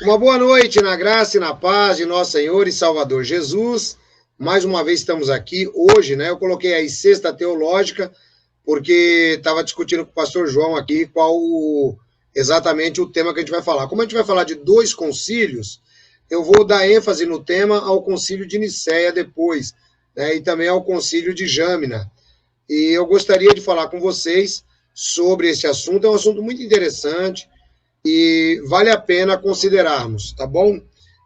Uma boa noite na graça e na paz de nosso Senhor e Salvador Jesus. Mais uma vez estamos aqui hoje, né? Eu coloquei aí Sexta Teológica, porque estava discutindo com o pastor João aqui exatamente o tema que a gente vai falar. Como a gente vai falar de dois concílios, eu vou dar ênfase no tema ao concílio de Nicéia depois, né? E também ao concílio de Jâmina. E eu gostaria de falar com vocês sobre esse assunto. É um assunto muito interessante e vale a pena considerarmos, tá bom?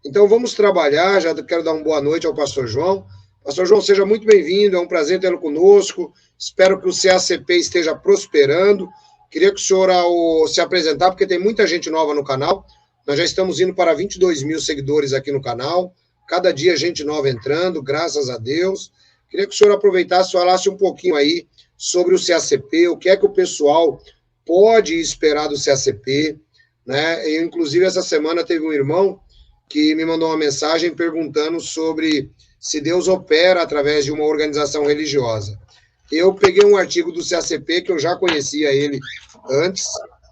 Então vamos trabalhar, já quero dar uma boa noite ao pastor João. Pastor João, seja muito bem-vindo, é um prazer tê-lo conosco, espero que o CACP esteja prosperando. Queria que o senhor, ao se apresentar, porque tem muita gente nova no canal, nós já estamos indo para 22 mil seguidores aqui no canal, cada dia gente nova entrando, graças a Deus. Queria que o senhor aproveitasse e falasse um pouquinho aí sobre o CACP, o que é que o pessoal pode esperar do CACP, né? Eu, inclusive, essa semana teve um irmão que me mandou uma mensagem perguntando sobre se Deus opera através de uma organização religiosa. Eu peguei um artigo do CACP, que eu já conhecia ele antes,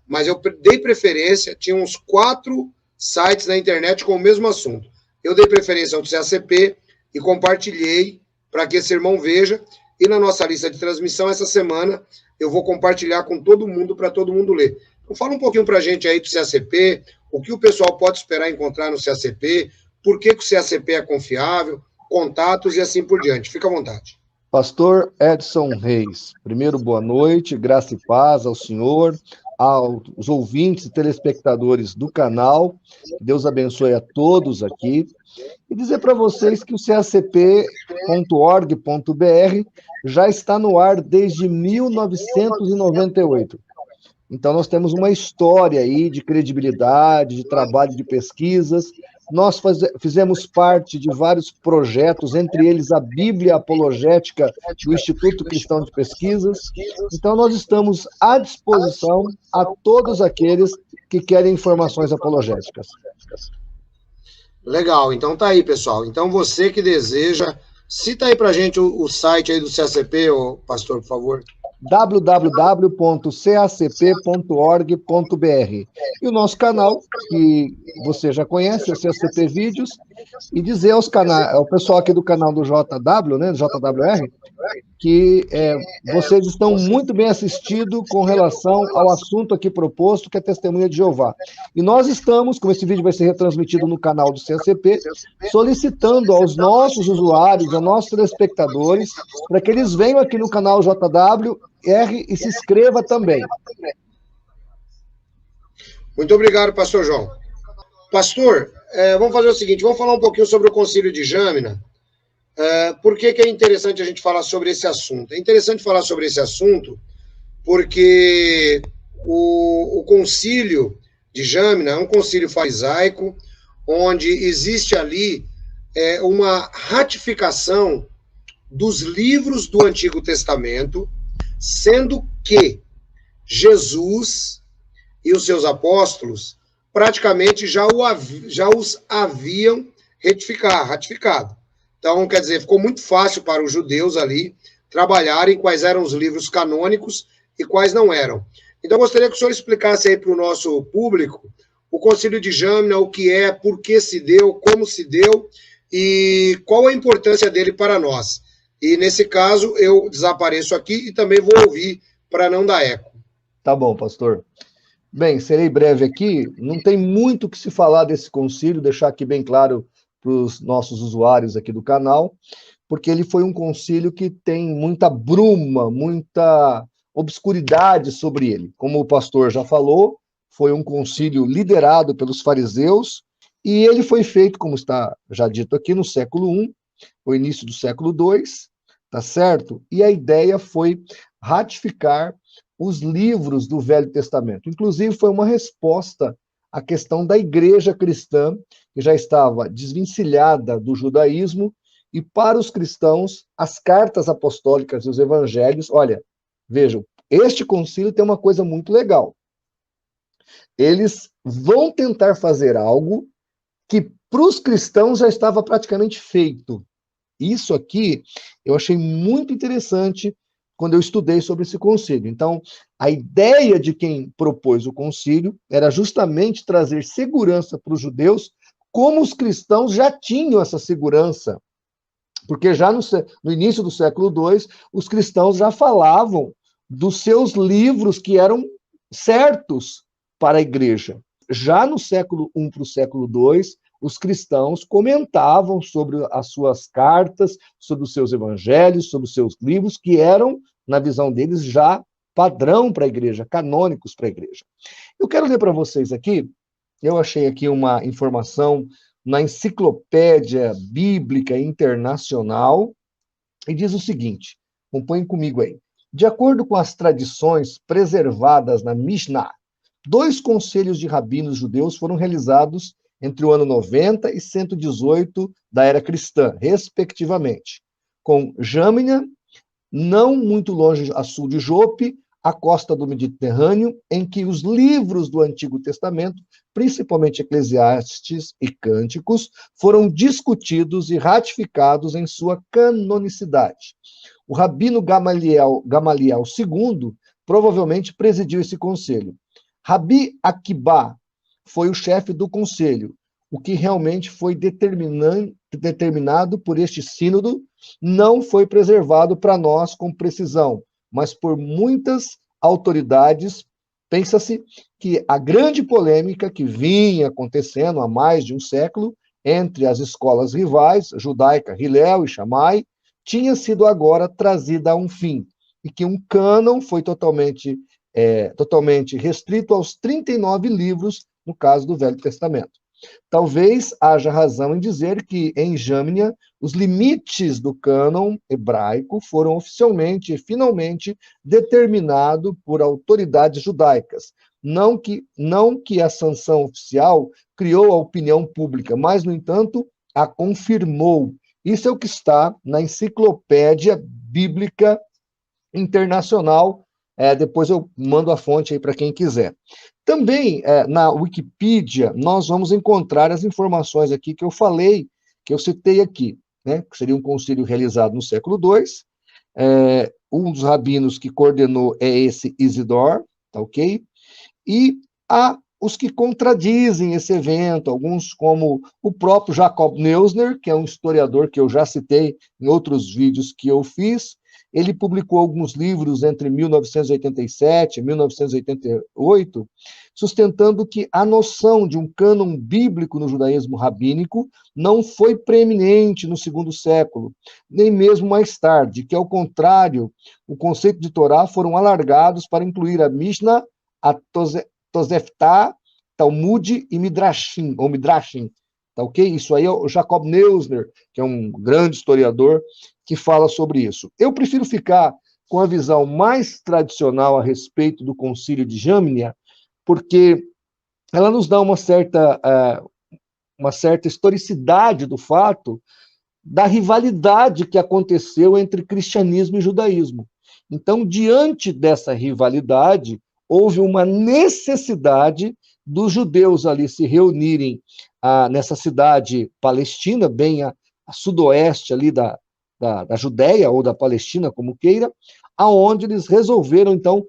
mas eu dei preferência, tinha uns 4 sites na internet com o mesmo assunto. Eu dei preferência ao CACP e compartilhei para que esse irmão veja, e na nossa lista de transmissão, essa semana, eu vou compartilhar com todo mundo, para todo mundo ler. Então, fala um pouquinho para a gente aí do CACP, o que o pessoal pode esperar encontrar no CACP, por que o CACP é confiável, contatos e assim por diante. Fica à vontade. Pastor Edson Reis, primeiro, boa noite, graça e paz ao senhor, aos ouvintes e telespectadores do canal, que Deus abençoe a todos aqui, e dizer para vocês que o cacp.org.br já está no ar desde 1998. Então, nós temos uma história aí de credibilidade, de trabalho de pesquisas. Nós fizemos parte de vários projetos, entre eles a Bíblia Apologética do Instituto Cristão de Pesquisas. Então, nós estamos à disposição a todos aqueles que querem informações apologéticas. Legal, então tá aí, pessoal. Então, você que deseja, cita aí pra gente o site aí do CACP, pastor, por favor. www.cacp.org.br. E o nosso canal, que você já conhece, é o CACP Vídeos, e dizer ao pessoal aqui do canal do JW, né, do JWR, que vocês estão muito bem assistidos com relação ao assunto aqui proposto, que é Testemunha de Jeová. E nós estamos, como esse vídeo vai ser retransmitido no canal do CACP, solicitando aos nossos usuários, aos nossos telespectadores, para que eles venham aqui no canal JWR e se inscreva também. Muito obrigado, pastor João. Pastor, vamos fazer o seguinte, vamos falar um pouquinho sobre o concílio de Jâmina. Por que é interessante a gente falar sobre esse assunto? É interessante falar sobre esse assunto porque o concílio de Jâmina é um concílio farisaico, onde existe ali uma ratificação dos livros do Antigo Testamento, sendo que Jesus e os seus apóstolos praticamente já os haviam ratificado. Então, quer dizer, ficou muito fácil para os judeus ali trabalharem quais eram os livros canônicos e quais não eram. Então, eu gostaria que o senhor explicasse aí para o nosso público o Concílio de Jâmina, o que é, por que se deu, como se deu e qual a importância dele para nós. E, nesse caso, eu desapareço aqui e também vou ouvir para não dar eco. Tá bom, pastor. Bem, serei breve aqui. Não tem muito o que se falar desse concílio, deixar aqui bem claro para os nossos usuários aqui do canal, porque ele foi um concílio que tem muita bruma, muita obscuridade sobre ele. Como o pastor já falou, foi um concílio liderado pelos fariseus, e ele foi feito, como está já dito aqui, no século I, o início do século II, tá certo? E a ideia foi ratificar os livros do Velho Testamento. Inclusive, foi uma resposta à questão da igreja cristã, que já estava desvencilhada do judaísmo, e para os cristãos, as cartas apostólicas e os evangelhos, olha, vejam, este concílio tem uma coisa muito legal. Eles vão tentar fazer algo que para os cristãos já estava praticamente feito. Isso aqui eu achei muito interessante, quando eu estudei sobre esse concílio. Então, a ideia de quem propôs o concílio era justamente trazer segurança para os judeus, como os cristãos já tinham essa segurança, porque já no início do século II, os cristãos já falavam dos seus livros que eram certos para a igreja. Já no século I para o século II, os cristãos comentavam sobre as suas cartas, sobre os seus evangelhos, sobre os seus livros, que eram, na visão deles, já padrão para a igreja, canônicos para a igreja. Eu quero ler para vocês aqui, eu achei aqui uma informação na Enciclopédia Bíblica Internacional, e diz o seguinte, acompanhem comigo aí. De acordo com as tradições preservadas na Mishnah, 2 conselhos de rabinos judeus foram realizados entre o ano 90 e 118 da era cristã, respectivamente, com Jâmnia, não muito longe a sul de Jope, a costa do Mediterrâneo, em que os livros do Antigo Testamento, principalmente Eclesiastes e Cânticos, foram discutidos e ratificados em sua canonicidade. O rabino Gamaliel II provavelmente presidiu esse conselho. Rabi Akiba foi o chefe do conselho. O que realmente foi determinado por este sínodo não foi preservado para nós com precisão, mas por muitas autoridades. Pensa-se que a grande polêmica que vinha acontecendo há mais de um século entre as escolas rivais, judaica Hillel e Shammai, tinha sido agora trazida a um fim, e que um cânon foi totalmente restrito aos 39 livros, no caso do Velho Testamento. Talvez haja razão em dizer que, em Jâmnia, os limites do cânon hebraico foram oficialmente e finalmente determinados por autoridades judaicas. Não que a sanção oficial criou a opinião pública, mas, no entanto, a confirmou. Isso é o que está na Enciclopédia Bíblica Internacional. Depois eu mando a fonte aí para quem quiser. Também, na Wikipedia, nós vamos encontrar as informações aqui que eu falei, que eu citei aqui, né, que seria um concílio realizado no século II. Um dos rabinos que coordenou é esse Isidor, tá ok? E há os que contradizem esse evento, alguns como o próprio Jacob Neusner, que é um historiador que eu já citei em outros vídeos que eu fiz. Ele publicou alguns livros entre 1987 e 1988, sustentando que a noção de um cânon bíblico no judaísmo rabínico não foi preeminente no segundo século, nem mesmo mais tarde, que, ao contrário, o conceito de Torá foram alargados para incluir a Mishnah, a Tosefta, Talmud e Midrashim, ou Midrashim. Tá ok? Isso aí é o Jacob Neusner, que é um grande historiador, que fala sobre isso. Eu prefiro ficar com a visão mais tradicional a respeito do concílio de Jâmnia, porque ela nos dá uma certa historicidade do fato da rivalidade que aconteceu entre cristianismo e judaísmo. Então, diante dessa rivalidade, houve uma necessidade dos judeus ali se reunirem nessa cidade palestina, bem a sudoeste ali da Judéia, ou da Palestina, como queira, aonde eles resolveram, então,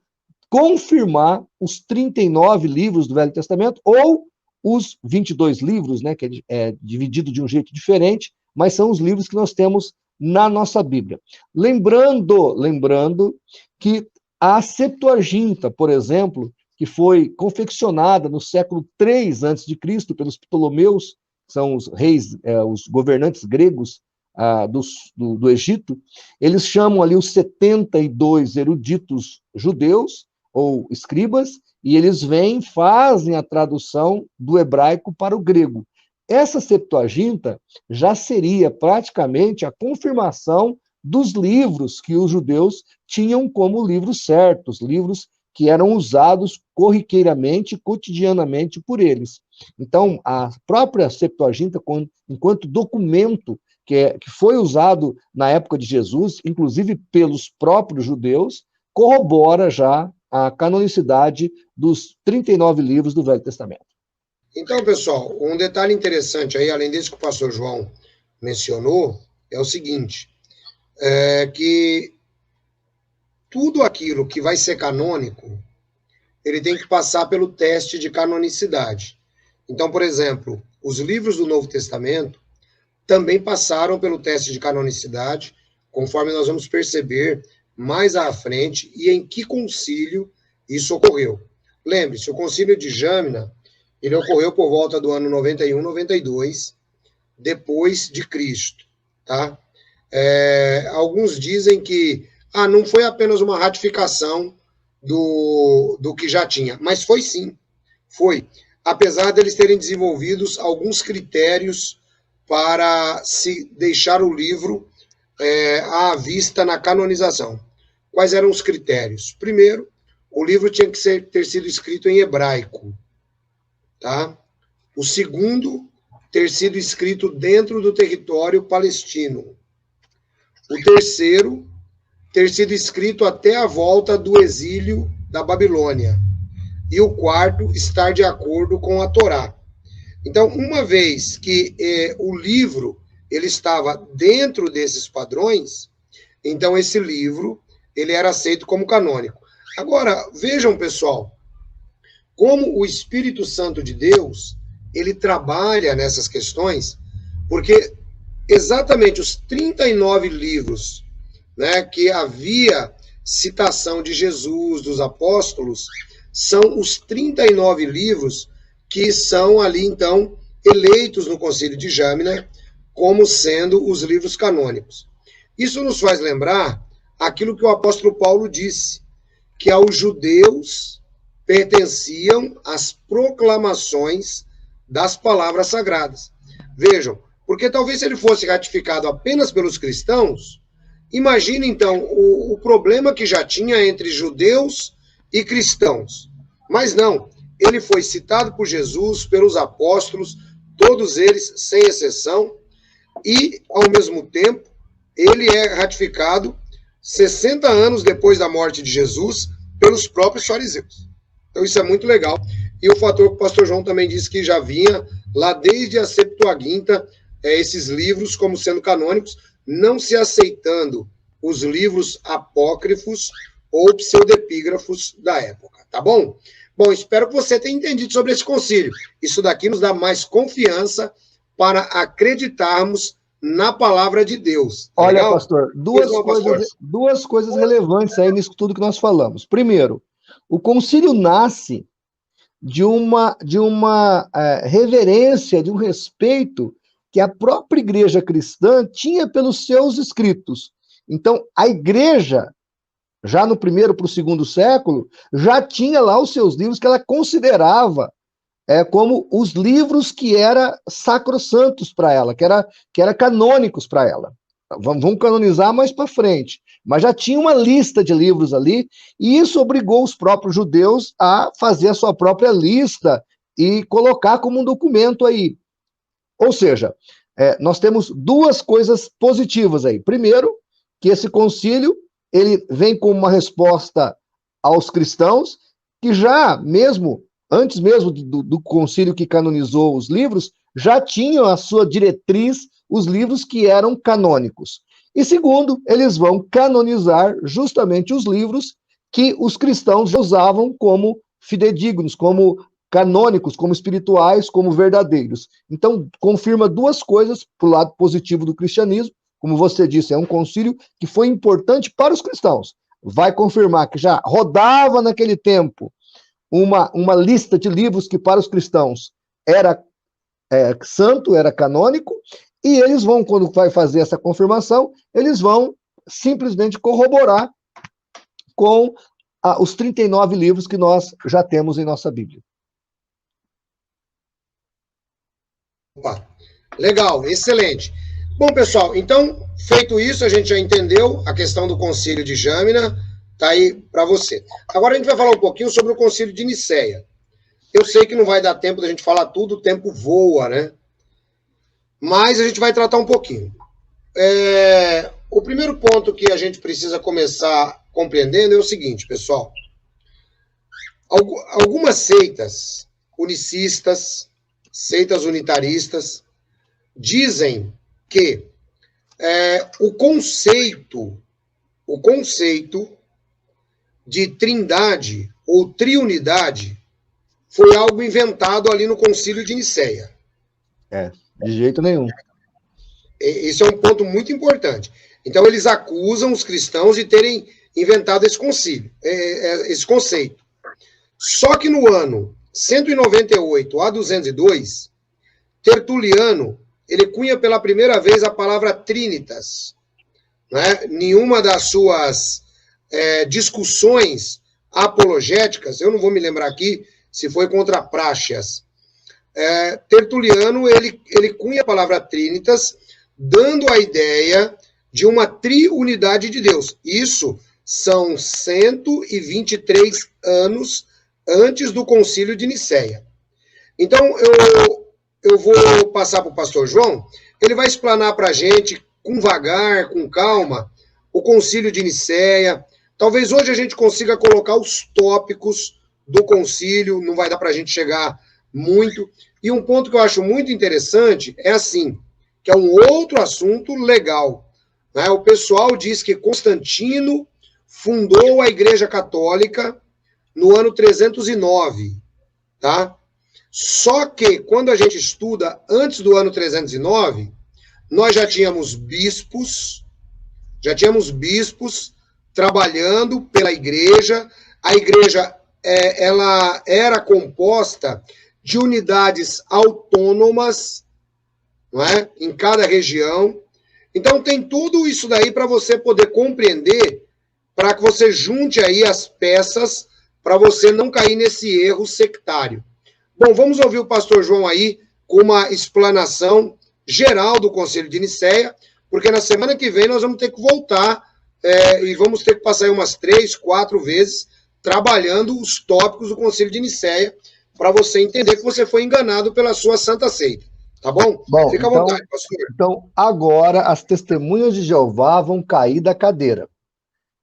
confirmar os 39 livros do Velho Testamento, ou os 22 livros, né, que é dividido de um jeito diferente, mas são os livros que nós temos na nossa Bíblia. Lembrando que a Septuaginta, por exemplo, que foi confeccionada no século III a.C. pelos Ptolomeus, que são os reis, os governantes gregos do Egito, eles chamam ali os 72 eruditos judeus, ou escribas, e eles fazem a tradução do hebraico para o grego. Essa Septuaginta já seria praticamente a confirmação dos livros que os judeus tinham como livros certos, livros que eram usados corriqueiramente, cotidianamente por eles. Então, a própria Septuaginta, enquanto documento que foi usado na época de Jesus, inclusive pelos próprios judeus, corrobora já a canonicidade dos 39 livros do Velho Testamento. Então, pessoal, um detalhe interessante aí, além desse que o pastor João mencionou, é o seguinte, que tudo aquilo que vai ser canônico, ele tem que passar pelo teste de canonicidade. Então, por exemplo, os livros do Novo Testamento também passaram pelo teste de canonicidade, conforme nós vamos perceber mais à frente e em que concílio isso ocorreu. Lembre-se, o concílio de Jâmina, ele ocorreu por volta do ano 91, 92, depois de Cristo, tá? Alguns dizem que não foi apenas uma ratificação do que já tinha, mas foi sim, foi. Apesar deles terem desenvolvidos alguns critérios para se deixar o livro à vista na canonização. Quais eram os critérios? Primeiro, o livro tinha que ter sido escrito em hebraico, tá? O segundo, ter sido escrito dentro do território palestino. O terceiro, ter sido escrito até a volta do exílio da Babilônia. E o quarto, estar de acordo com a Torá. Então, uma vez que o livro ele estava dentro desses padrões, então esse livro ele era aceito como canônico. Agora, vejam, pessoal, como o Espírito Santo de Deus ele trabalha nessas questões, porque exatamente os 39 livros, né, que havia citação de Jesus, dos apóstolos, são os 39 livros que são ali, então, eleitos no Concílio de Jâmina como sendo os livros canônicos. Isso nos faz lembrar aquilo que o apóstolo Paulo disse, que aos judeus pertenciam as proclamações das palavras sagradas. Vejam, porque talvez se ele fosse ratificado apenas pelos cristãos, imagine então o problema que já tinha entre judeus e cristãos. Mas não, ele foi citado por Jesus, pelos apóstolos, todos eles, sem exceção, e, ao mesmo tempo, ele é ratificado 60 anos depois da morte de Jesus pelos próprios fariseus. Então isso é muito legal. E o fator que o pastor João também disse que já vinha lá desde a Septuaginta, esses livros como sendo canônicos, não se aceitando os livros apócrifos ou pseudepígrafos da época, tá bom? Bom, espero que você tenha entendido sobre esse concílio. Isso daqui nos dá mais confiança para acreditarmos na palavra de Deus. Tá Olha, legal? Pastor, duas coisas relevantes aí nisso tudo que nós falamos. Primeiro, o concílio nasce de uma reverência, de um respeito que a própria igreja cristã tinha pelos seus escritos. Então, a igreja, já no primeiro para o segundo século, já tinha lá os seus livros que ela considerava como os livros que eram sacrossantos para ela, que era canônicos para ela. Vamos canonizar mais para frente. Mas já tinha uma lista de livros ali, e isso obrigou os próprios judeus a fazer a sua própria lista e colocar como um documento aí. Ou seja, nós temos duas coisas positivas aí. Primeiro, que esse concílio ele vem como uma resposta aos cristãos, que já mesmo, antes mesmo do concílio que canonizou os livros, já tinham a sua diretriz os livros que eram canônicos. E segundo, eles vão canonizar justamente os livros que os cristãos usavam como fidedignos, como canônicos, como espirituais, como verdadeiros. Então, confirma duas coisas para o lado positivo do cristianismo. Como você disse, é um concílio que foi importante para os cristãos. Vai confirmar que já rodava naquele tempo uma lista de livros que para os cristãos era santo, era canônico, e eles vão, quando vai fazer essa confirmação, eles vão simplesmente corroborar com os 39 livros que nós já temos em nossa Bíblia. Opa, legal, excelente. Bom, pessoal, então, feito isso, a gente já entendeu a questão do concílio de Jâmina, tá aí para você. Agora a gente vai falar um pouquinho sobre o concílio de Nicéia. Eu sei que não vai dar tempo da gente falar tudo, o tempo voa, né? Mas a gente vai tratar um pouquinho. O primeiro ponto que a gente precisa começar compreendendo é o seguinte, pessoal. Algumas seitas unicistas, seitas unitaristas, dizem que o conceito de trindade ou triunidade foi algo inventado ali no Concílio de Nicéia. De jeito nenhum. Esse é um ponto muito importante. Então, eles acusam os cristãos de terem inventado esse concílio, esse conceito. Só que no ano 198 a 202, Tertuliano, ele cunha pela primeira vez a palavra trinitas. Né? Nenhuma das suas discussões apologéticas, eu não vou me lembrar aqui se foi contra Práxias. Tertuliano, ele cunha a palavra trinitas, dando a ideia de uma triunidade de Deus. Isso são 123 anos antes do Concílio de Nicéia. Então, eu vou passar para o pastor João, ele vai explanar para a gente, com vagar, com calma, o Concílio de Nicéia. Talvez hoje a gente consiga colocar os tópicos do concílio, não vai dar para a gente chegar muito. E um ponto que eu acho muito interessante é assim, que é um outro assunto legal. Né? O pessoal diz que Constantino fundou a Igreja Católica no ano 309, tá? Só que, quando a gente estuda antes do ano 309, nós já tínhamos bispos trabalhando pela igreja. A igreja, ela era composta de unidades autônomas, não é? Em cada região. Então, tem tudo isso daí para você poder compreender, para que você junte aí as peças, para você não cair nesse erro sectário. Bom, vamos ouvir o pastor João aí com uma explanação geral do Concílio de Nicéia, porque na semana que vem nós vamos ter que voltar e vamos ter que passar aí umas 3, 4 vezes trabalhando os tópicos do Concílio de Nicéia para você entender que você foi enganado pela sua Santa Ceia. Tá bom? Fica à vontade, pastor. Então, agora as testemunhas de Jeová vão cair da cadeira.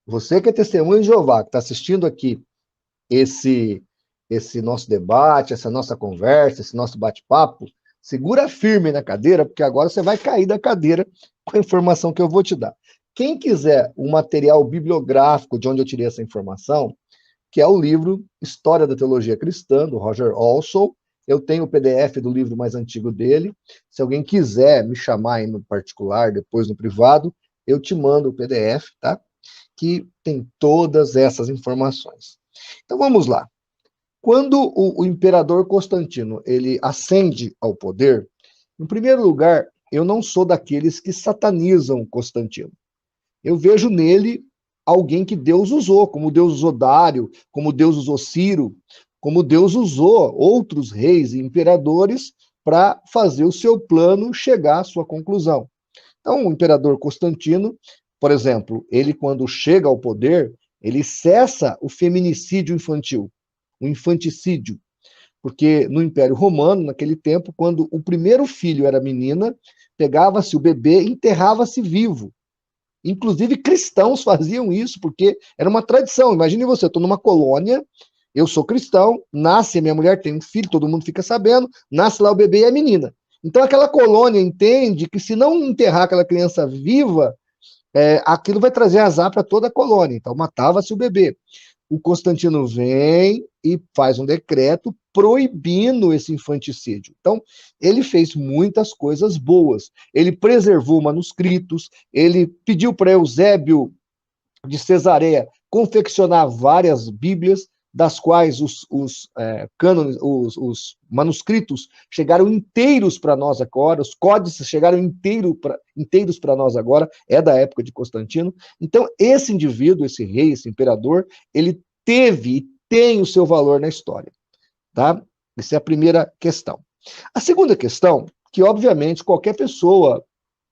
Você que é testemunha de Jeová, que está assistindo aqui esse nosso debate, essa nossa conversa, esse nosso bate-papo, segura firme na cadeira, porque agora você vai cair da cadeira com a informação que eu vou te dar. Quem quiser um material bibliográfico de onde eu tirei essa informação, que é o livro História da Teologia Cristã, do Roger Olson, eu tenho o PDF do livro mais antigo dele. Se alguém quiser me chamar aí no particular, depois no privado, eu te mando o PDF, tá? Que tem todas essas informações. Então vamos lá. Quando o imperador Constantino ele ascende ao poder, em primeiro lugar, eu não sou daqueles que satanizam Constantino. Eu vejo nele alguém que Deus usou, como Deus usou Dário, como Deus usou Ciro, como Deus usou outros reis e imperadores para fazer o seu plano chegar à sua conclusão. Então, o imperador Constantino, por exemplo, ele quando chega ao poder, ele cessa o feminicídio infantil, o infanticídio, porque no Império Romano, naquele tempo, quando o primeiro filho era menina, pegava-se o bebê e enterrava-se vivo. Inclusive cristãos faziam isso, porque era uma tradição. Imagine você, eu estou numa colônia, eu sou cristão, nasce, a minha mulher tem um filho, todo mundo fica sabendo, nasce lá o bebê e a menina. Então aquela colônia entende que se não enterrar aquela criança viva, aquilo vai trazer azar para toda a colônia. Então matava-se o bebê. O Constantino vem e faz um decreto proibindo esse infanticídio. Então, ele fez muitas coisas boas. Ele preservou manuscritos, ele pediu para Eusébio de Cesareia confeccionar várias Bíblias, das quais os manuscritos chegaram inteiros para nós agora, os códices chegaram inteiros para nós agora, é da época de Constantino. Então, esse indivíduo, esse rei, esse imperador, ele teve e tem o seu valor na história, tá? Essa é a primeira questão. A segunda questão, que obviamente qualquer pessoa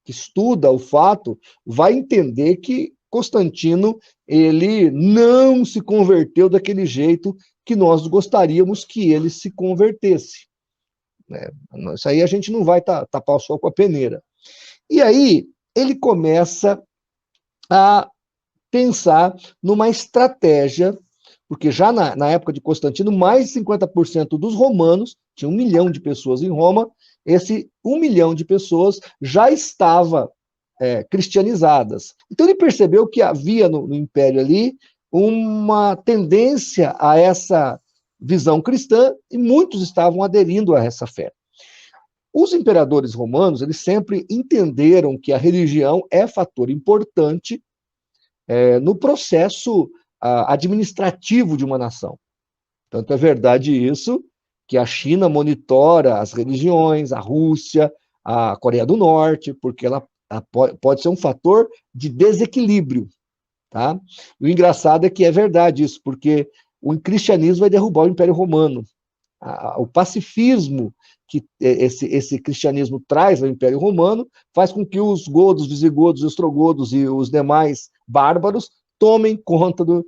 que estuda o fato vai entender que Constantino, ele não se converteu daquele jeito que nós gostaríamos que ele se convertesse. Isso aí a gente não vai tapar o sol com a peneira. E aí, ele começa a pensar numa estratégia, porque já na época de Constantino, mais de 50% dos romanos, tinha 1 milhão de pessoas em Roma, esse 1 milhão de pessoas já estava cristianizadas. Então ele percebeu que havia no império ali uma tendência a essa visão cristã, e muitos estavam aderindo a essa fé. Os imperadores romanos, eles sempre entenderam que a religião é fator importante no processo administrativo de uma nação. Tanto é verdade isso, que a China monitora as religiões, a Rússia, a Coreia do Norte, porque ela pode ser um fator de desequilíbrio, tá? E o engraçado é que é verdade isso, porque o cristianismo vai derrubar o Império Romano. O pacifismo que esse cristianismo traz ao Império Romano faz com que os godos, visigodos, ostrogodos e os demais bárbaros tomem conta do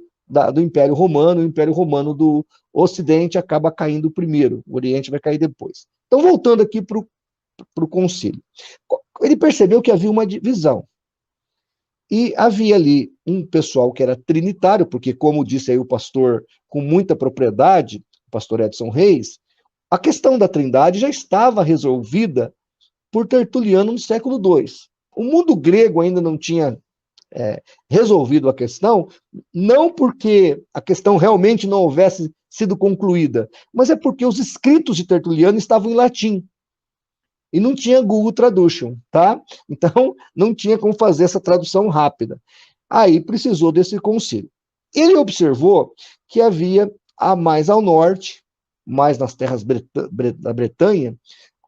Império Romano. O Império Romano do Ocidente acaba caindo primeiro, o Oriente vai cair depois. Então, voltando aqui para o concílio. Ele percebeu que havia uma divisão. E havia ali um pessoal que era trinitário, porque, como disse aí o pastor com muita propriedade, o pastor Edson Reis, a questão da Trindade já estava resolvida por Tertuliano no século II. O mundo grego ainda não tinha resolvido a questão, não porque a questão realmente não houvesse sido concluída, mas é porque os escritos de Tertuliano estavam em latim. E não tinha Google Traduction, tá? Então, não tinha como fazer essa tradução rápida. Aí precisou desse concílio. Ele observou que havia mais ao norte, mais nas terras da Bretanha,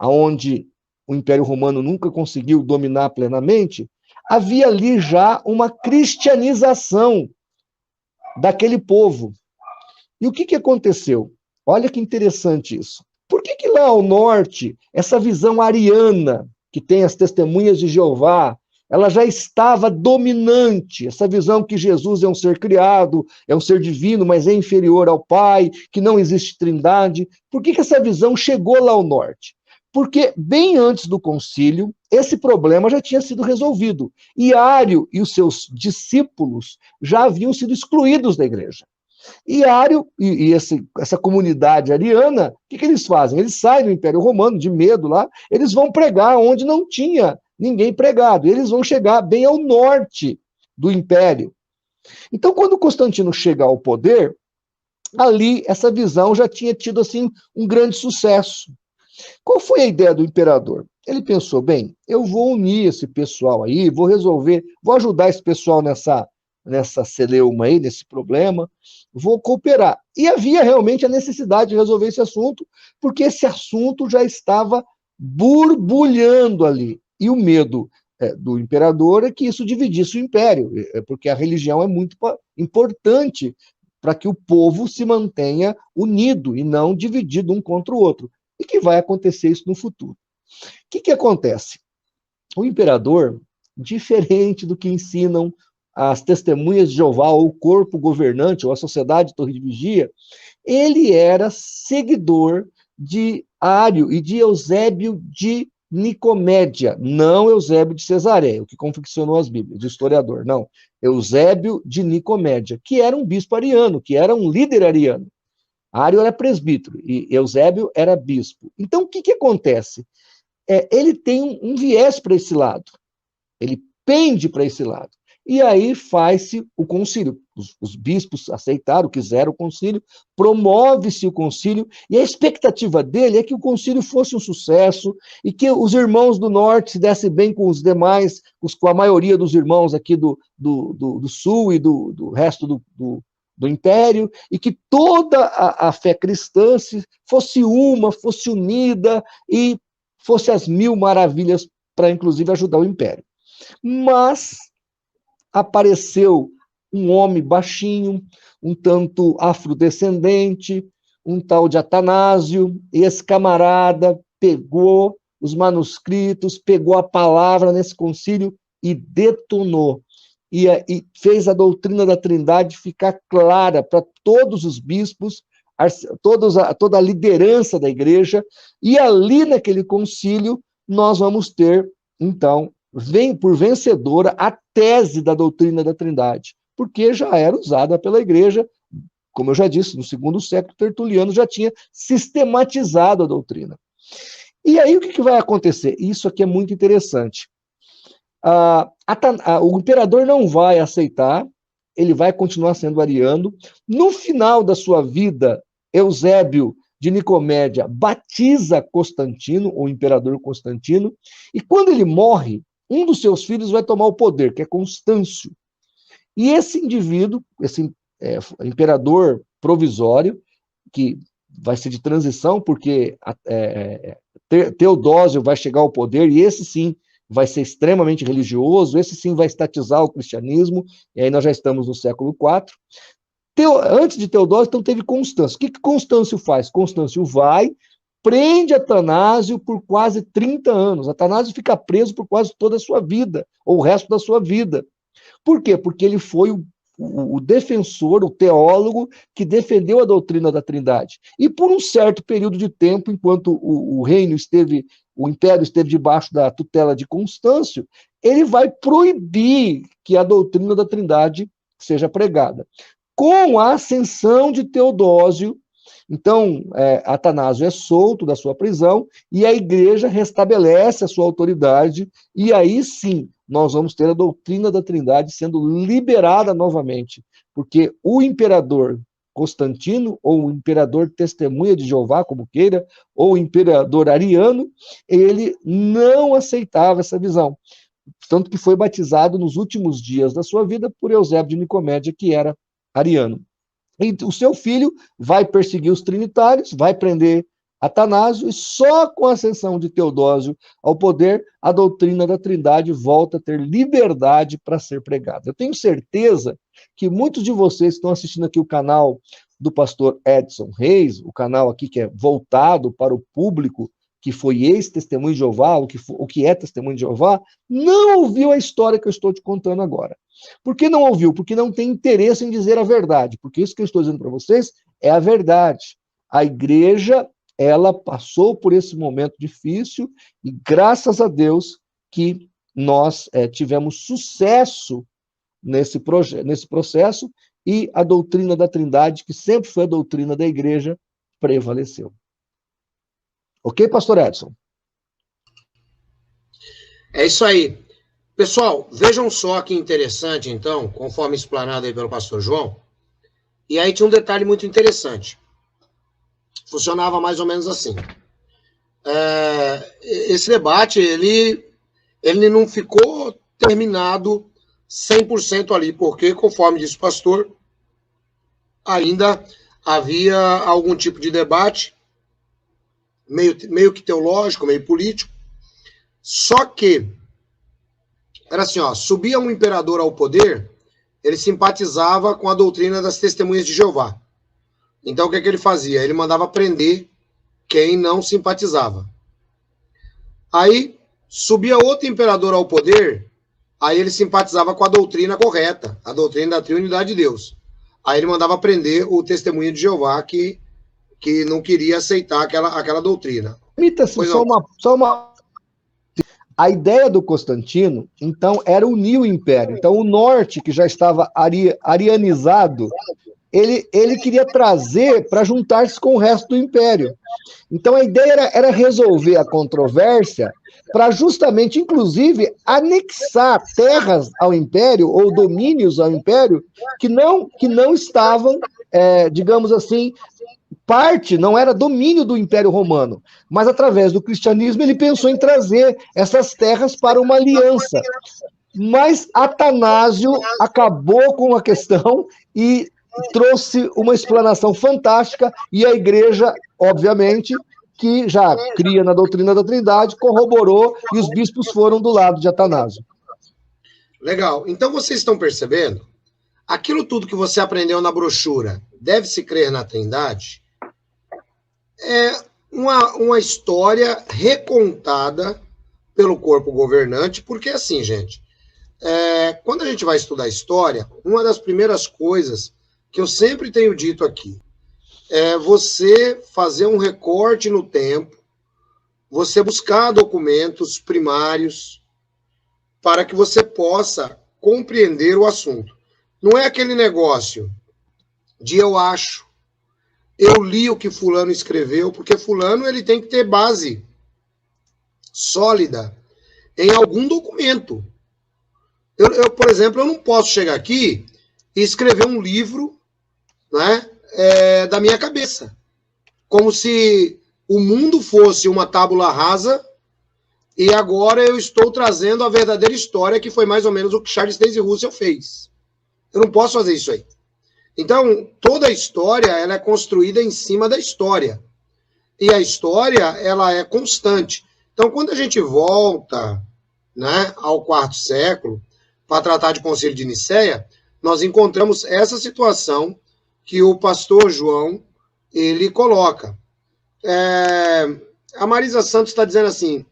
onde o Império Romano nunca conseguiu dominar plenamente, havia ali já uma cristianização daquele povo. E o que aconteceu? Olha que interessante isso. Por que lá ao norte, essa visão ariana, que tem as testemunhas de Jeová, ela já estava dominante, essa visão que Jesus é um ser criado, é um ser divino, mas é inferior ao Pai, que não existe trindade. Por que essa visão chegou lá ao norte? Porque bem antes do concílio, esse problema já tinha sido resolvido. E Ário e os seus discípulos já haviam sido excluídos da igreja. E Ário e essa comunidade ariana, o que eles fazem? Eles saem do Império Romano, de medo lá, eles vão pregar onde não tinha ninguém pregado. Eles vão chegar bem ao norte do Império. Então, quando Constantino chega ao poder, ali essa visão já tinha tido assim um grande sucesso. Qual foi a ideia do imperador? Ele pensou, bem, eu vou unir esse pessoal aí, vou resolver, vou ajudar esse pessoal nessa celeuma aí, nesse problema, vou cooperar. E havia realmente a necessidade de resolver esse assunto, porque esse assunto já estava borbulhando ali. E o medo do imperador é que isso dividisse o império, porque a religião é muito importante para que o povo se mantenha unido e não dividido um contra o outro. E que vai acontecer isso no futuro. O que acontece? O imperador, diferente do que ensinam as testemunhas de Jeová, ou o corpo governante, ou a sociedade Torre de Vigia, ele era seguidor de Ário e de Eusébio de Nicomédia, não Eusébio de Cesareia, o que confeccionou as Bíblias, de historiador, não. Eusébio de Nicomédia, que era um bispo ariano, que era um líder ariano. Ário era presbítero e Eusébio era bispo. Então, o que acontece? Ele tem um viés para esse lado, ele pende para esse lado. E aí faz-se o concílio. Os bispos aceitaram, quiseram o concílio, promove-se o concílio, e a expectativa dele é que o concílio fosse um sucesso e que os irmãos do norte se dessem bem com os demais, com a maioria dos irmãos aqui do sul e do resto do império, e que toda a fé cristã fosse fosse unida e fosse as mil maravilhas para, inclusive, ajudar o império. Mas apareceu um homem baixinho, um tanto afrodescendente, um tal de Atanásio, e esse camarada pegou os manuscritos, pegou a palavra nesse concílio e detonou. E fez a doutrina da Trindade ficar clara para todos os bispos, toda a liderança da igreja, e ali naquele concílio nós vamos ter, então, por vencedora a tese da doutrina da Trindade, porque já era usada pela igreja, como eu já disse, no segundo século, Tertuliano já tinha sistematizado a doutrina. E aí o que vai acontecer? Isso aqui é muito interessante. O imperador não vai aceitar ele vai continuar sendo ariano. No final da sua vida, Eusébio de Nicomédia batiza Constantino, o imperador Constantino, e quando ele morre, um dos seus filhos vai tomar o poder, que é Constâncio. E esse indivíduo, esse imperador provisório, que vai ser de transição, porque Teodósio vai chegar ao poder, e esse sim vai ser extremamente religioso, esse sim vai estatizar o cristianismo, e aí nós já estamos no século IV. Antes de Teodósio, então teve Constâncio. O que Constâncio faz? Constâncio vai, prende Atanásio por quase 30 anos. Atanásio fica preso por quase toda a sua vida, ou o resto da sua vida. Por quê? Porque ele foi o defensor, o teólogo, que defendeu a doutrina da Trindade. E por um certo período de tempo, enquanto o império esteve debaixo da tutela de Constâncio, ele vai proibir que a doutrina da Trindade seja pregada. Com a ascensão de Teodósio, então, Atanásio é solto da sua prisão e a igreja restabelece a sua autoridade, e aí sim nós vamos ter a doutrina da Trindade sendo liberada novamente, porque o imperador Constantino, ou o imperador Testemunha de Jeová, como queira, ou o imperador Ariano, ele não aceitava essa visão, tanto que foi batizado nos últimos dias da sua vida por Eusébio de Nicomédia, que era ariano. E o seu filho vai perseguir os trinitários, vai prender Atanásio, e só com a ascensão de Teodósio ao poder, a doutrina da Trindade volta a ter liberdade para ser pregada. Eu tenho certeza que muitos de vocês que estão assistindo aqui o canal do pastor Edson Reis, o canal aqui que é voltado para o público que foi ex-testemunho de Jeová, o que é testemunho de Jeová, não ouviu a história que eu estou te contando agora. Por que não ouviu? Porque não tem interesse em dizer a verdade. Porque isso que eu estou dizendo para vocês é a verdade. A igreja, ela passou por esse momento difícil e graças a Deus que nós tivemos sucesso nesse processo e a doutrina da Trindade, que sempre foi a doutrina da igreja, prevaleceu. Ok, pastor Edson? É isso aí. Pessoal, vejam só que interessante, então, conforme explanado aí pelo pastor João, e aí tinha um detalhe muito interessante. Funcionava mais ou menos assim. Esse debate, ele não ficou terminado 100% ali, porque, conforme disse o pastor, ainda havia algum tipo de debate, meio que teológico, meio político, só que era assim, ó, subia um imperador ao poder, ele simpatizava com a doutrina das testemunhas de Jeová. Então, o que ele fazia? Ele mandava prender quem não simpatizava. Aí, subia outro imperador ao poder, aí ele simpatizava com a doutrina correta, a doutrina da Trindade de Deus. Aí ele mandava prender o testemunho de Jeová, que não queria aceitar aquela doutrina. Permita-se só uma... A ideia do Constantino, então, era unir o império. Então, o norte, que já estava arianizado, ele queria trazer para juntar-se com o resto do império. Então, a ideia era resolver a controvérsia para justamente, inclusive, anexar terras ao império, ou domínios ao império, que não estavam, digamos assim, parte, não era domínio do Império Romano, mas através do cristianismo ele pensou em trazer essas terras para uma aliança. Mas Atanásio acabou com a questão e trouxe uma explanação fantástica, e a igreja, obviamente, que já cria na doutrina da Trindade, corroborou, e os bispos foram do lado de Atanásio. Legal. Então vocês estão percebendo? Aquilo tudo que você aprendeu na brochura, deve-se crer na Trindade, é uma história recontada pelo corpo governante, porque assim, gente, quando a gente vai estudar história, uma das primeiras coisas que eu sempre tenho dito aqui é você fazer um recorte no tempo, você buscar documentos primários para que você possa compreender o assunto. Não é aquele negócio de eu acho, eu li o que fulano escreveu, porque fulano ele tem que ter base sólida em algum documento. Eu, por exemplo, eu não posso chegar aqui e escrever um livro, né, da minha cabeça. Como se o mundo fosse uma tábula rasa e agora eu estou trazendo a verdadeira história, que foi mais ou menos o que Charles Taze Russell fez. Eu não posso fazer isso aí. Então, toda a história ela é construída em cima da história. E a história ela é constante. Então, quando a gente volta, né, ao quarto século, para tratar de Concílio de Nicéia, nós encontramos essa situação que o pastor João ele coloca. A Marisa Santos está dizendo assim,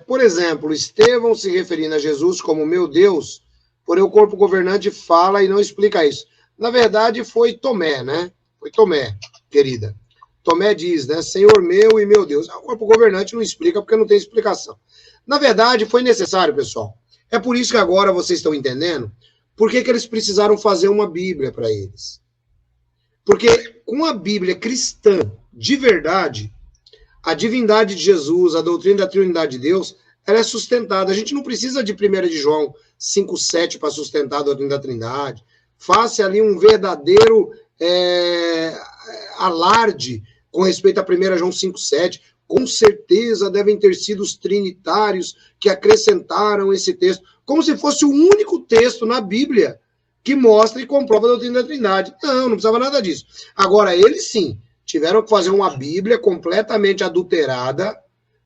por exemplo, Estevão se referindo a Jesus como meu Deus, porém o corpo governante fala e não explica isso. Na verdade, foi Tomé, né? Foi Tomé, querida. Tomé diz, né? Senhor meu e meu Deus. O corpo governante não explica porque não tem explicação. Na verdade, foi necessário, pessoal. É por isso que agora vocês estão entendendo por que eles precisaram fazer uma Bíblia para eles. Porque com a Bíblia cristã de verdade, a divindade de Jesus, a doutrina da Trindade de Deus, ela é sustentada. A gente não precisa de 1 de João 5,7 para sustentar a doutrina da Trindade. Faça ali um verdadeiro alarde com respeito a 1 João 5,7. Com certeza devem ter sido os trinitários que acrescentaram esse texto, como se fosse o único texto na Bíblia que mostra e comprova a doutrina da Trindade. Não precisava nada disso. Agora, eles sim, tiveram que fazer uma Bíblia completamente adulterada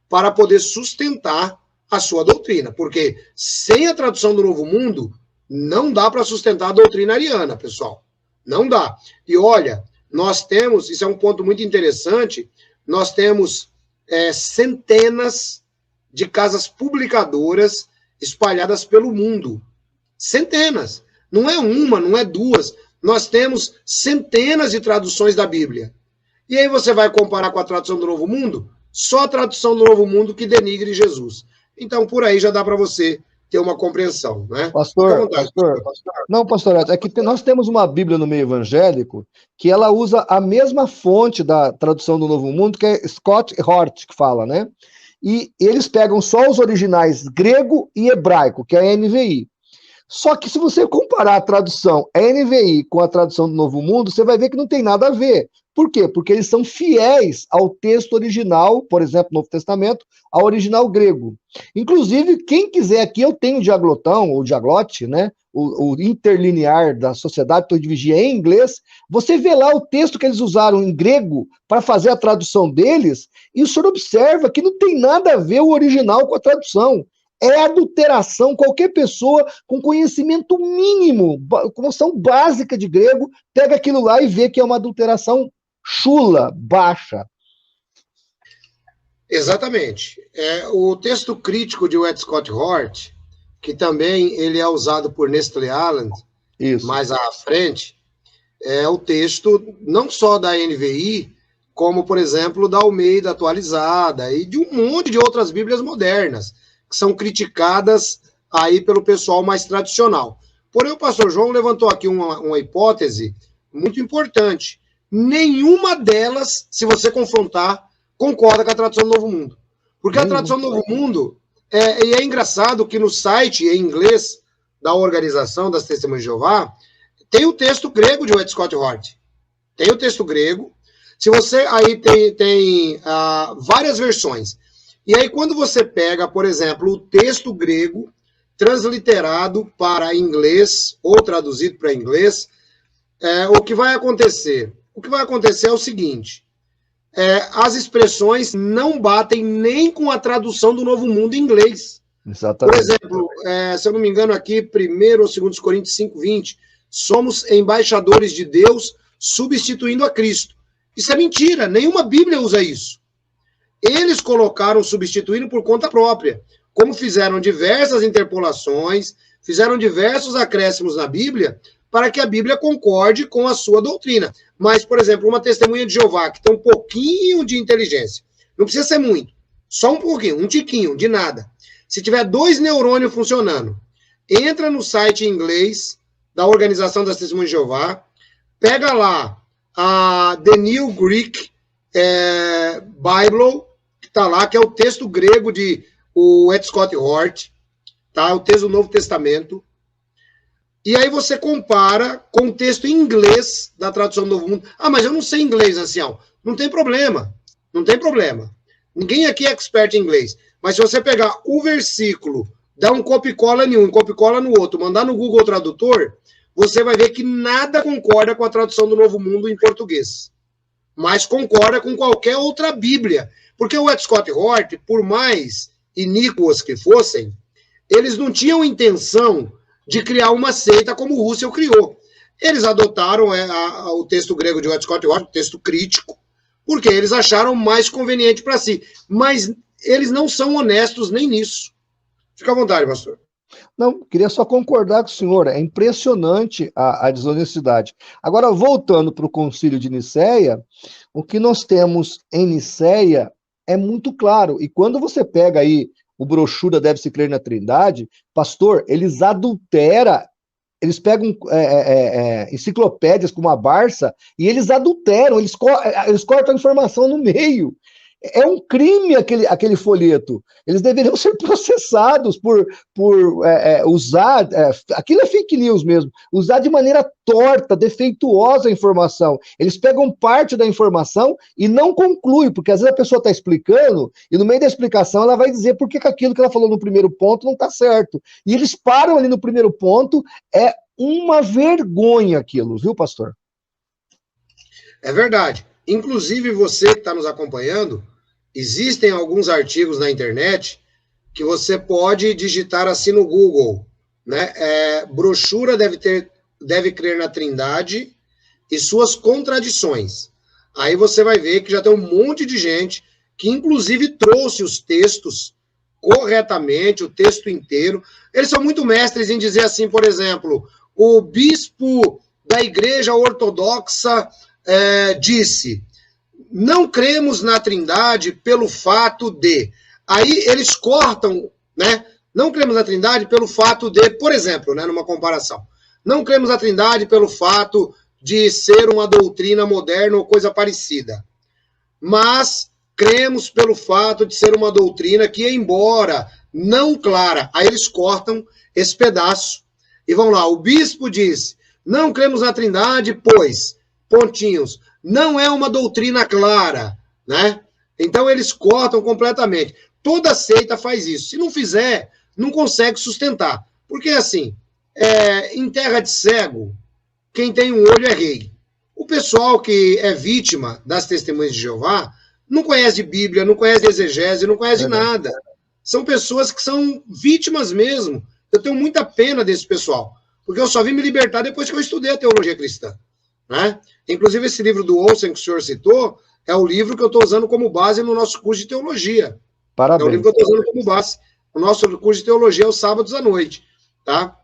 para poder sustentar a sua doutrina, porque sem a tradução do Novo Mundo, não dá para sustentar a doutrina ariana, pessoal. Não dá. E olha, nós temos, isso é um ponto muito interessante, nós temos centenas de casas publicadoras espalhadas pelo mundo. Centenas. Não é uma, não é duas. Nós temos centenas de traduções da Bíblia. E aí você vai comparar com a tradução do Novo Mundo? Só a tradução do Novo Mundo que denigre Jesus. Então, por aí já dá para você ter uma compreensão, né? Pastor, não, pastor, é que nós temos uma Bíblia no meio evangélico que ela usa a mesma fonte da tradução do Novo Mundo, que é Scott Hort, que fala, né? E eles pegam só os originais grego e hebraico, que é a NVI. Só que se você comparar a tradução NVI com a tradução do Novo Mundo, você vai ver que não tem nada a ver. Por quê? Porque eles são fiéis ao texto original, por exemplo, Novo Testamento, ao original grego. Inclusive, quem quiser aqui, eu tenho o Diaglotão, ou Diaglote, né? O interlinear da Sociedade de Vigia em inglês. Você vê lá o texto que eles usaram em grego para fazer a tradução deles, e o senhor observa que não tem nada a ver o original com a tradução. É adulteração. Qualquer pessoa com conhecimento mínimo, com noção básica de grego, pega aquilo lá e vê que é uma adulteração chula, baixa. Exatamente. O texto crítico de Wet Scott Hort, que também ele é usado por Nestle Aland, mais à frente, é o texto não só da NVI, como, por exemplo, da Almeida atualizada e de um monte de outras Bíblias modernas, que são criticadas aí pelo pessoal mais tradicional. Porém, o pastor João levantou aqui uma hipótese muito importante. Nenhuma delas, se você confrontar, concorda com a tradução do Novo Mundo. Porque a tradução do Novo Mundo, e é engraçado que no site em inglês da Organização das Testemunhas de Jeová, tem o texto grego de Wet Scott Hort. Tem o texto grego. Se você aí tem várias versões. E aí, quando você pega, por exemplo, o texto grego transliterado para inglês ou traduzido para inglês, o que vai acontecer? O que vai acontecer é o seguinte, as expressões não batem nem com a tradução do Novo Mundo em inglês. Exatamente. Por exemplo, se eu não me engano aqui, 1 ou 2 Coríntios 5:20, somos embaixadores de Deus substituindo a Cristo. Isso é mentira, nenhuma Bíblia usa isso. Eles colocaram substituindo por conta própria, como fizeram diversas interpolações, fizeram diversos acréscimos na Bíblia, para que a Bíblia concorde com a sua doutrina. Mas, por exemplo, uma testemunha de Jeová que tem um pouquinho de inteligência, não precisa ser muito, só um pouquinho, um tiquinho, de nada. Se tiver 2 neurônios funcionando, entra no site em inglês da Organização das Testemunhas de Jeová, pega lá a The New Greek Bible, que está lá, que é o texto grego de o Wet Scott Hort, tá? O texto do Novo Testamento. E aí você compara com o texto em inglês da tradução do Novo Mundo. Ah, mas eu não sei inglês, ancião. Não tem problema. Não tem problema. Ninguém aqui é expert em inglês. Mas se você pegar o versículo, dar um copia-cola em um, copia-cola no outro, mandar no Google Tradutor, você vai ver que nada concorda com a tradução do Novo Mundo em português. Mas concorda com qualquer outra Bíblia. Porque o Ed Scott Hort, por mais iníquos que fossem, eles não tinham intenção de criar uma seita como o Russell criou. Eles adotaram o texto grego de Ed Scott Hort, um texto crítico, porque eles acharam mais conveniente para si. Mas eles não são honestos nem nisso. Fica à vontade, pastor. Não, queria só concordar com o senhor, é impressionante a desonestidade. Agora, voltando para o Concílio de Nicéia, o que nós temos em Nicéia é muito claro, e quando você pega aí o brochura Deve-se Crer na Trindade, pastor, eles adulteram, eles pegam enciclopédias como a Barça, e eles adulteram, eles cortam a informação no meio. É um crime aquele folheto. Eles deveriam ser processados por usar... aquilo é fake news mesmo. Usar de maneira torta, defeituosa a informação. Eles pegam parte da informação e não concluem, porque às vezes a pessoa está explicando e no meio da explicação ela vai dizer por que aquilo que ela falou no primeiro ponto não está certo. E eles param ali no primeiro ponto. É uma vergonha aquilo, viu, pastor? É verdade. Inclusive, você que está nos acompanhando, existem alguns artigos na internet que você pode digitar assim no Google, né? Brochura deve crer na Trindade e suas contradições. Aí você vai ver que já tem um monte de gente que, inclusive, trouxe os textos corretamente, o texto inteiro. Eles são muito mestres em dizer assim, por exemplo, o bispo da Igreja Ortodoxa disse: não cremos na Trindade pelo fato de... Aí eles cortam, né? Não cremos na Trindade pelo fato de, por exemplo, né, numa comparação, não cremos na Trindade pelo fato de ser uma doutrina moderna ou coisa parecida, mas cremos pelo fato de ser uma doutrina que, embora não clara, aí eles cortam esse pedaço e vão lá. O bispo diz: não cremos na Trindade, pois, pontinhos, não é uma doutrina clara, né? Então eles cortam completamente. Toda seita faz isso. Se não fizer, não consegue sustentar. Porque, assim, em terra de cego, quem tem um olho é rei. O pessoal que é vítima das Testemunhas de Jeová não conhece de Bíblia, não conhece de exegese, não conhece de nada. São pessoas que são vítimas mesmo. Eu tenho muita pena desse pessoal, porque eu só vim me libertar depois que eu estudei a teologia cristã, né? Inclusive, esse livro do Olsen que o senhor citou é o livro que eu estou usando como base no nosso curso de teologia. Parabéns. É o livro que eu estou usando como base. O nosso curso de teologia é os sábados à noite, tá?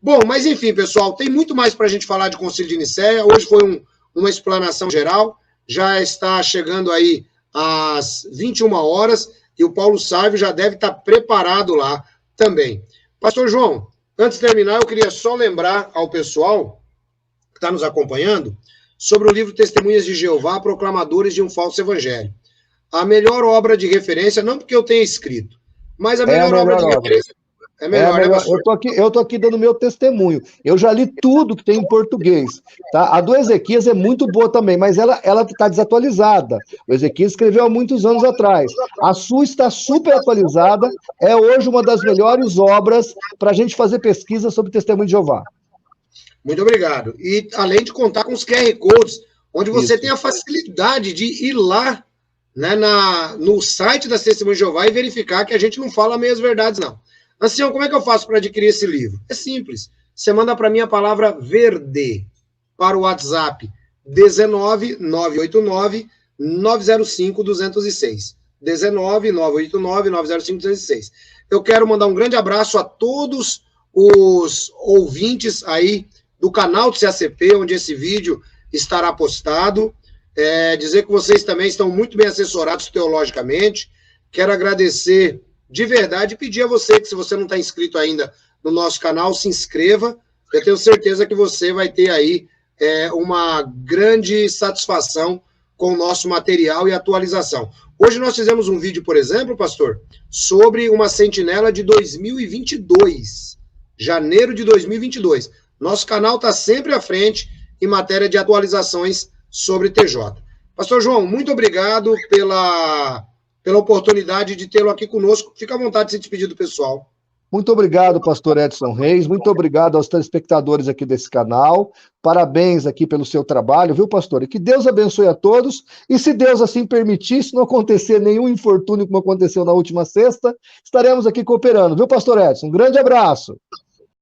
Bom, mas enfim, pessoal, tem muito mais para a gente falar de Concílio de Nicéia. Hoje foi uma explanação geral. Já está chegando aí às 21 horas e o Paulo Sávio já deve estar preparado lá também. Pastor João, antes de terminar, eu queria só lembrar ao pessoal que está nos acompanhando sobre o livro Testemunhas de Jeová, Proclamadores de um Falso Evangelho. A melhor obra de referência, não porque eu tenha escrito, mas a melhor obra de referência. É melhor, né, pastor? Eu tô aqui dando meu testemunho. Eu já li tudo que tem em português, tá? A do Ezequias é muito boa também, mas ela está desatualizada. O Ezequias escreveu há muitos anos atrás. A sua está super atualizada, é hoje uma das melhores obras para a gente fazer pesquisa sobre Testemunho de Jeová. Muito obrigado. E além de contar com os QR Codes, onde você tem a facilidade de ir lá, né, no site das Testemunhas de Jeová e verificar que a gente não fala meias verdades, não. Ancião, como é que eu faço para adquirir esse livro? É simples. Você manda para mim a palavra verde para o WhatsApp 19 989 905 206. 19 989 905 206. Eu quero mandar um grande abraço a todos os ouvintes aí do canal do CACP, onde esse vídeo estará postado. Dizer que vocês também estão muito bem assessorados teologicamente. Quero agradecer de verdade e pedir a você que, se você não está inscrito ainda no nosso canal, se inscreva. Eu tenho certeza que você vai ter aí uma grande satisfação com o nosso material e atualização. Hoje nós fizemos um vídeo, por exemplo, pastor, sobre uma sentinela de 2022, janeiro de 2022. Nosso canal está sempre à frente em matéria de atualizações sobre TJ. Pastor João, muito obrigado pela oportunidade de tê-lo aqui conosco. Fica à vontade de se despedir do pessoal. Muito obrigado, pastor Edson Reis, muito obrigado aos telespectadores aqui desse canal, parabéns aqui pelo seu trabalho, viu, pastor? E que Deus abençoe a todos, e se Deus assim permitir, se não acontecer nenhum infortúnio como aconteceu na última sexta, estaremos aqui cooperando, viu, pastor Edson? Um grande abraço.